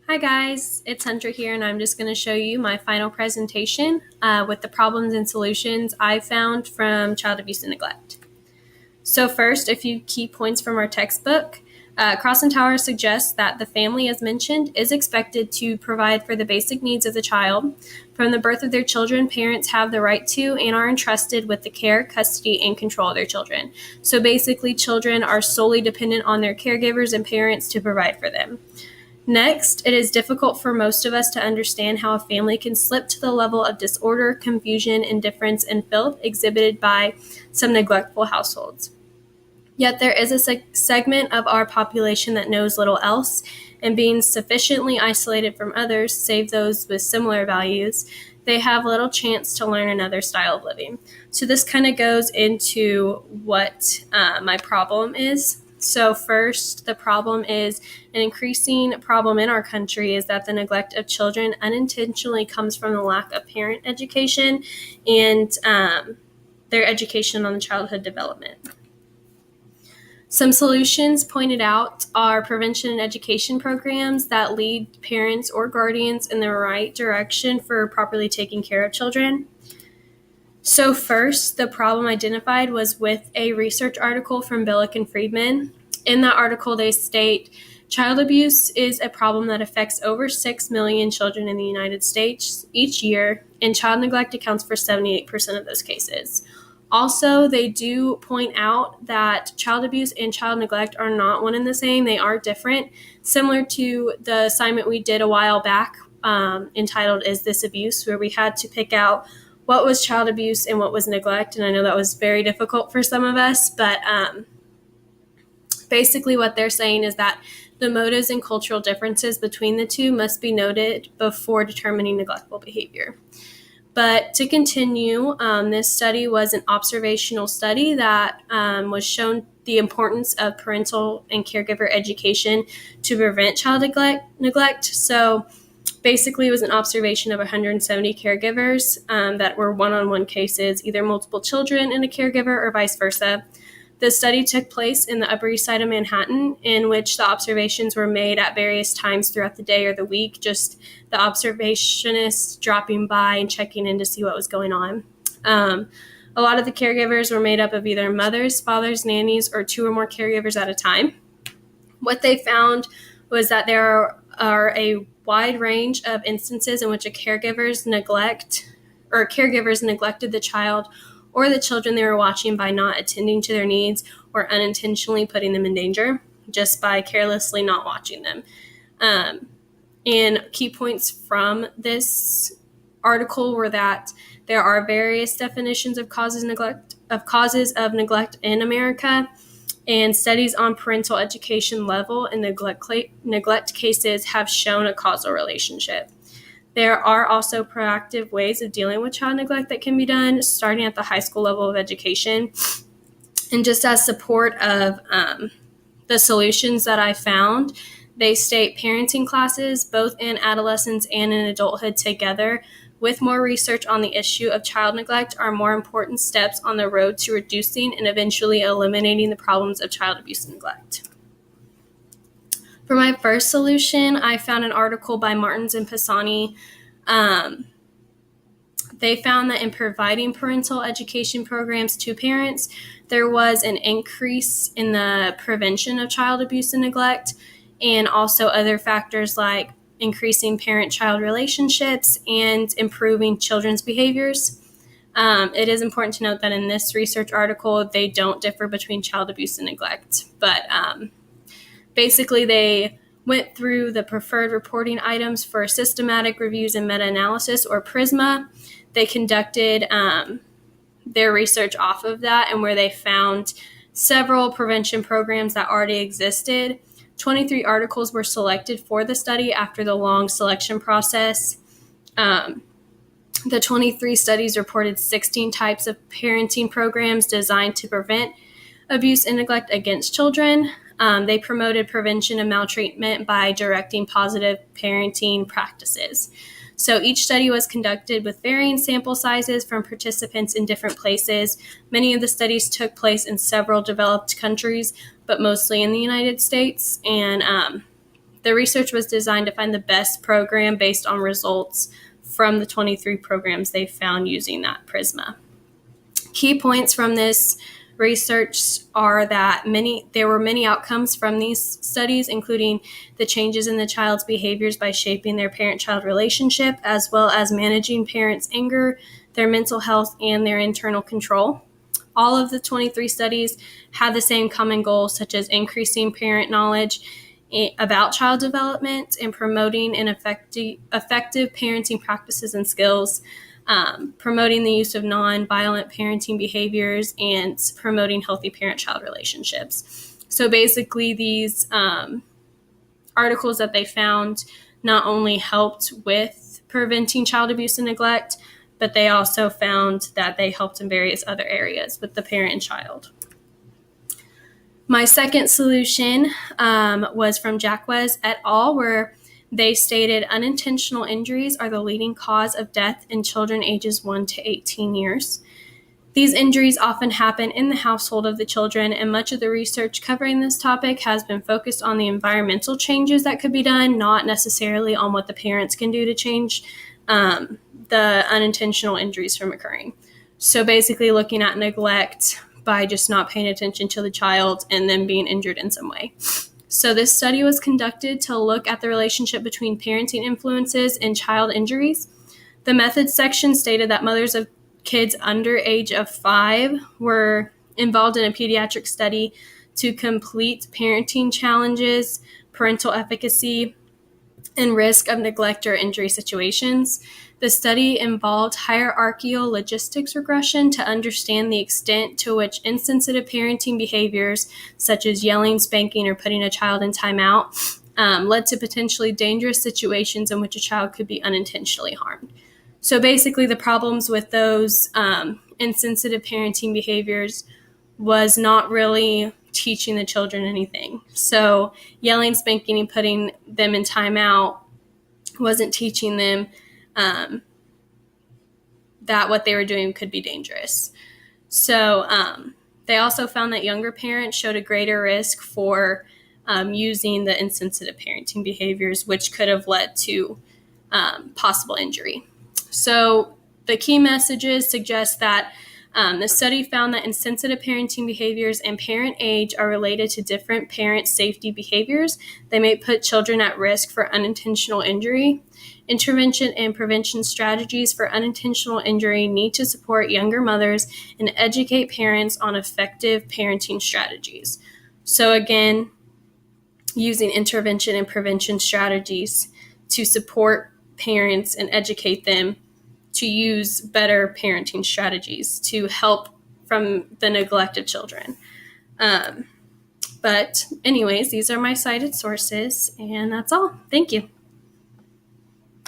Hi guys, it's Hunter here and I'm just going to show you my final presentation with the problems and solutions I found from child abuse and neglect. So first, a few key points from our textbook. Cross and Tower suggests that the family, as mentioned, is expected to provide for the basic needs of the child. From the birth of their children, parents have the right to and are entrusted with the care, custody, and control of their children. So basically, children are solely dependent on their caregivers and parents to provide for them. Next, it is difficult for most of us to understand how a family can slip to the level of disorder, confusion, indifference, and filth exhibited by some neglectful households. Yet there is a segment of our population that knows little else, and being sufficiently isolated from others, save those with similar values, they have little chance to learn another style of living. So this kind of goes into what my problem is. So first, the problem is an increasing problem in our country is that the neglect of children unintentionally comes from the lack of parent education and their education on childhood development. Some solutions pointed out are prevention and education programs that lead parents or guardians in the right direction for properly taking care of children. So first, the problem identified was with a research article from Billick and Friedman. In that article, they state, child abuse is a problem that affects over 6 million children in the United States each year, and child neglect accounts for 78% of those cases. Also, they do point out that child abuse and child neglect are not one and the same. They are different, similar to the assignment we did a while back entitled, Is This Abuse?, where we had to pick out what was child abuse and what was neglect. And I know that was very difficult for some of us, but basically what they're saying is that the motives and cultural differences between the two must be noted before determining neglectful behavior. But to continue, this study was an observational study that was shown the importance of parental and caregiver education to prevent child neglect. So basically, it was an observation of 170 caregivers that were one-on-one cases, either multiple children and a caregiver or vice versa. The study took place in the Upper East Side of Manhattan, in which the observations were made at various times throughout the day or the week, just the observationists dropping by and checking in to see what was going on. A lot of the caregivers were made up of either mothers, fathers, nannies, or two or more caregivers at a time. What they found was that there are a wide range of instances in which caregivers neglected the child or the children they were watching by not attending to their needs or unintentionally putting them in danger just by carelessly not watching them. And key points from this article were that there are various definitions of causes of neglect in America, and studies on parental education level and neglect cases have shown a causal relationship. There are also proactive ways of dealing with child neglect that can be done, starting at the high school level of education. And just as support of the solutions that I found, they state parenting classes, both in adolescence and in adulthood together, with more research on the issue of child neglect, are more important steps on the road to reducing and eventually eliminating the problems of child abuse and neglect. For my first solution, I found an article by Martins and Pisani. They found that in providing parental education programs to parents, there was an increase in the prevention of child abuse and neglect, and also other factors like increasing parent-child relationships and improving children's behaviors. It is important to note that in this research article, they don't differ between child abuse and neglect, but basically, they went through the preferred reporting items for systematic reviews and meta-analysis, or PRISMA. They conducted their research off of that, and where they found several prevention programs that already existed. 23 articles were selected for the study after the long selection process. The 23 studies reported 16 types of parenting programs designed to prevent abuse and neglect against children. They promoted prevention of maltreatment by directing positive parenting practices. So each study was conducted with varying sample sizes from participants in different places. Many of the studies took place in several developed countries, but mostly in the United States. And the research was designed to find the best program based on results from the 23 programs they found using that PRISMA. Key points from this research are that there were many outcomes from these studies, including the changes in the child's behaviors by shaping their parent-child relationship, as well as managing parents' anger, their mental health, and their internal control. All of the 23 studies had the same common goals, such as increasing parent knowledge about child development and promoting an effective parenting practices and skills, promoting the use of non-violent parenting behaviors, and promoting healthy parent-child relationships. So basically, these articles that they found not only helped with preventing child abuse and neglect, but they also found that they helped in various other areas with the parent and child. My second solution was from Jacquez et al., where they stated unintentional injuries are the leading cause of death in children ages 1 to 18 years. These injuries often happen in the household of the children, and much of the research covering this topic has been focused on the environmental changes that could be done, not necessarily on what the parents can do to change the unintentional injuries from occurring. So basically looking at neglect by just not paying attention to the child and then being injured in some way. So this study was conducted to look at the relationship between parenting influences and child injuries. The methods section stated that mothers of kids under age of 5 were involved in a pediatric study to complete parenting challenges, parental efficacy, and risk of neglect or injury situations. The study involved hierarchical logistics regression to understand the extent to which insensitive parenting behaviors, such as yelling, spanking, or putting a child in timeout, led to potentially dangerous situations in which a child could be unintentionally harmed. So basically, the problems with those insensitive parenting behaviors was not really teaching the children anything. So yelling, spanking, and putting them in timeout wasn't teaching them that what they were doing could be dangerous. So they also found that younger parents showed a greater risk for using the insensitive parenting behaviors, which could have led to possible injury. So the key messages suggest that the study found that insensitive parenting behaviors and parent age are related to different parent safety behaviors. They may put children at risk for unintentional injury. Intervention and prevention strategies for unintentional injury need to support younger mothers and educate parents on effective parenting strategies. So again, using intervention and prevention strategies to support parents and educate them to use better parenting strategies to help from the neglect of children. But anyways, these are my cited sources, and that's all. Thank you.